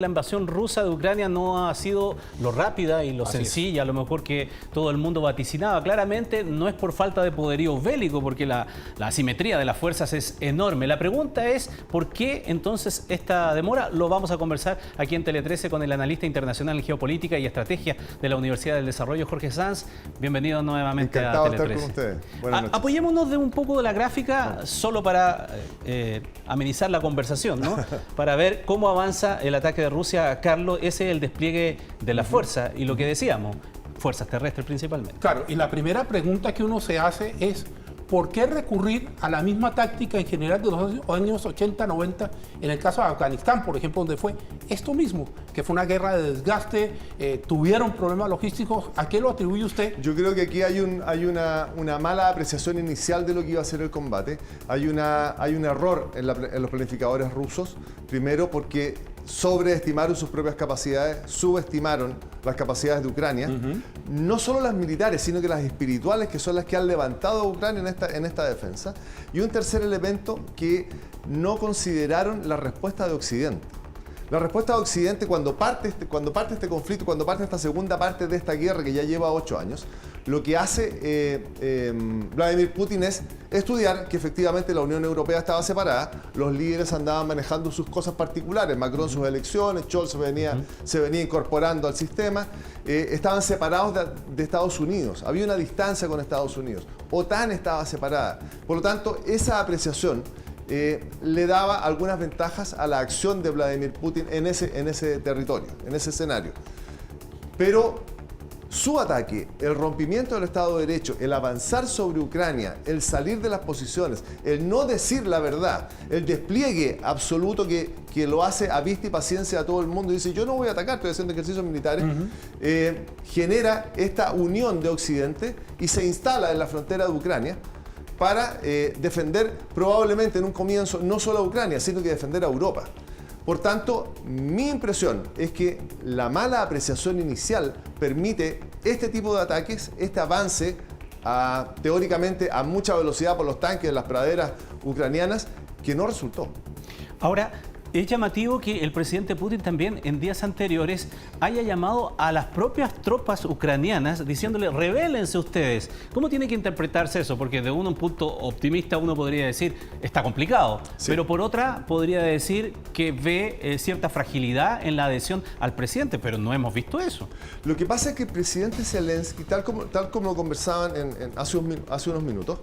La invasión rusa de Ucrania no ha sido lo rápida y lo sencilla, a lo mejor que todo el mundo vaticinaba. Claramente no es por falta de poderío bélico, porque la asimetría de las fuerzas es enorme. La pregunta es, ¿por qué entonces esta demora? Lo vamos a conversar aquí en Tele 13 con el analista internacional en geopolítica y estrategia de la Universidad del Desarrollo, Jorge Sanz. Bienvenido nuevamente a Tele 13. Encantado de estar con ustedes. Buenas noches. Apoyémonos de un poco de la gráfica solo para amenizar la conversación, ¿no? Para ver cómo avanza el ataque de Rusia. Carlos, ese es el despliegue de la fuerza y lo que decíamos, fuerzas terrestres principalmente. Claro, y la primera pregunta que uno se hace es ¿por qué recurrir a la misma táctica en general de los años 80, 90, en el caso de Afganistán, por ejemplo, donde fue esto mismo, que fue una guerra de desgaste, tuvieron problemas logísticos? ¿A qué lo atribuye usted? Yo creo que aquí hay una mala apreciación inicial de lo que iba a ser el combate. Hay un error en los planificadores rusos, primero porque sobreestimaron sus propias capacidades, subestimaron las capacidades de Ucrania, no solo las militares, sino que las espirituales, que son las que han levantado a Ucrania en esta defensa. Y un tercer elemento, que no consideraron la respuesta de Occidente. La respuesta de Occidente cuando parte este conflicto, cuando parte esta segunda parte de esta guerra que ya lleva 8 años, lo que hace Vladimir Putin es estudiar que efectivamente la Unión Europea estaba separada, los líderes andaban manejando sus cosas particulares, Macron sus elecciones, Scholz se venía incorporando al sistema, estaban separados de Estados Unidos, había una distancia con Estados Unidos, OTAN estaba separada, por lo tanto esa apreciación le daba algunas ventajas a la acción de Vladimir Putin en ese territorio, en ese escenario. Pero su ataque, el rompimiento del Estado de Derecho, el avanzar sobre Ucrania, el salir de las posiciones, el no decir la verdad, el despliegue absoluto que lo hace a vista y paciencia a todo el mundo y dice yo no voy a atacar, estoy haciendo ejercicios militares, genera esta unión de Occidente y se instala en la frontera de Ucrania para defender probablemente en un comienzo no solo a Ucrania, sino que defender a Europa. Por tanto, mi impresión es que la mala apreciación inicial permite este tipo de ataques, este avance teóricamente a mucha velocidad por los tanques de las praderas ucranianas, que no resultó. Ahora, es llamativo que el presidente Putin también en días anteriores haya llamado a las propias tropas ucranianas diciéndole rebélense ustedes. ¿Cómo tiene que interpretarse eso? Porque de un punto optimista uno podría decir está complicado, sí, pero por otra podría decir que ve cierta fragilidad en la adhesión al presidente, pero no hemos visto eso. Lo que pasa es que el presidente Zelensky, tal como conversaban hace unos minutos,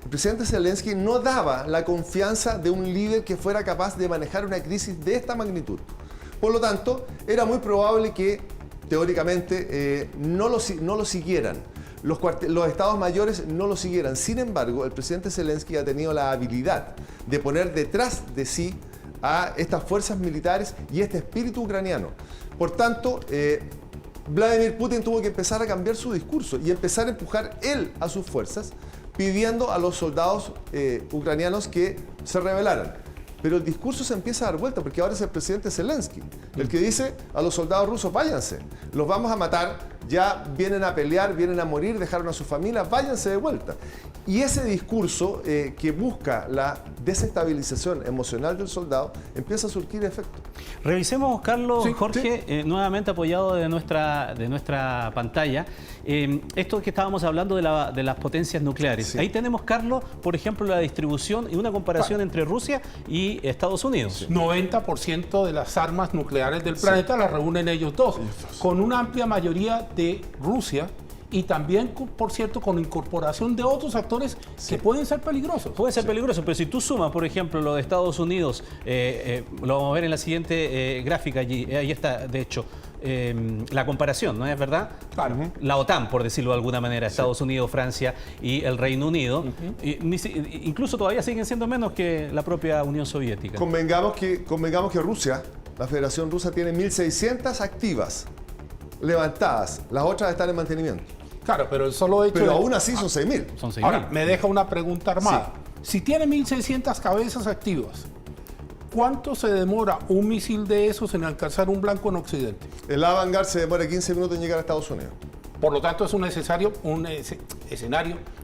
el presidente Zelensky no daba la confianza de un líder que fuera capaz de manejar una crisis de esta magnitud. Por lo tanto, era muy probable que, teóricamente, no lo siguieran. Los estados mayores no lo siguieran. Sin embargo, el presidente Zelensky ha tenido la habilidad de poner detrás de sí a estas fuerzas militares y este espíritu ucraniano. Por tanto, Vladimir Putin tuvo que empezar a cambiar su discurso y empezar a empujar él a sus fuerzas, pidiendo a los soldados ucranianos que se rebelaran. Pero el discurso se empieza a dar vuelta, porque ahora es el presidente Zelensky el que dice a los soldados rusos, váyanse, los vamos a matar, ya vienen a pelear, vienen a morir, dejaron a sus familias, váyanse de vuelta. Y ese discurso que busca la desestabilización emocional del soldado empieza a surtir efecto. Revisemos, Carlos, sí, Jorge, sí. Nuevamente apoyado de nuestra pantalla, esto que estábamos hablando de las potencias nucleares. Sí. Ahí tenemos, Carlos, por ejemplo, la distribución y una comparación entre Rusia y Estados Unidos. Sí. 90% de las armas nucleares del planeta las reúnen ellos dos, con una amplia mayoría de Rusia y también, por cierto, con incorporación de otros actores que pueden ser peligrosos. Puede ser peligroso, pero si tú sumas, por ejemplo, lo de Estados Unidos, lo vamos a ver en la siguiente gráfica, ahí está, de hecho, la comparación, ¿no es verdad? Claro. La OTAN, por decirlo de alguna manera, Estados Unidos, Francia y el Reino Unido, incluso todavía siguen siendo menos que la propia Unión Soviética. Convengamos que Rusia, la Federación Rusa, tiene 1.600 activas, levantadas, las otras están en mantenimiento. Claro, pero el solo hecho Pero aún así son 6.000. Son 6.000. Ahora, me deja una pregunta armada. Sí. Si tiene 1.600 cabezas activas, ¿cuánto se demora un misil de esos en alcanzar un blanco en Occidente? El Avangard se demora 15 minutos en llegar a Estados Unidos. Por lo tanto, es un escenario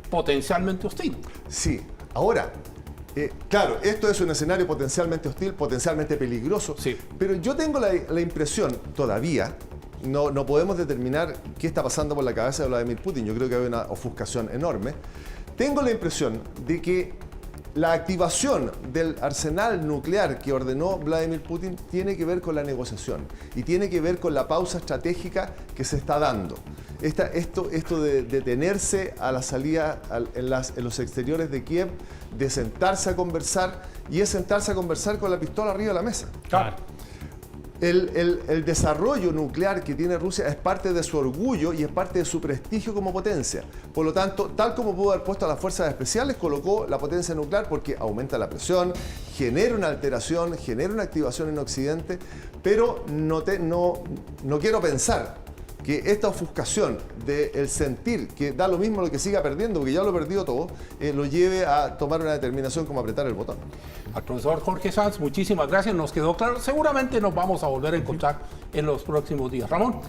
potencialmente hostil. Sí. Ahora, Claro, esto es un escenario potencialmente hostil, potencialmente peligroso, Sí. pero yo tengo la impresión, todavía, no podemos determinar qué está pasando por la cabeza de Vladimir Putin, yo creo que hay una ofuscación enorme, tengo la impresión de que la activación del arsenal nuclear que ordenó Vladimir Putin tiene que ver con la negociación y tiene que ver con la pausa estratégica que se está dando. Esto de detenerse a la salida en los exteriores de Kiev, de sentarse a conversar, y es sentarse a conversar con la pistola arriba de la mesa. Claro. El desarrollo nuclear que tiene Rusia es parte de su orgullo y es parte de su prestigio como potencia. Por lo tanto, tal como pudo haber puesto a las fuerzas especiales, colocó la potencia nuclear porque aumenta la presión, genera una alteración, genera una activación en Occidente, pero no quiero pensar que esta ofuscación del sentir que da lo mismo lo que siga perdiendo, porque ya lo ha perdido todo, lo lleve a tomar una determinación como apretar el botón. Al profesor Jorge Sanz, muchísimas gracias, nos quedó claro. Seguramente nos vamos a volver a encontrar en los próximos días. Ramón.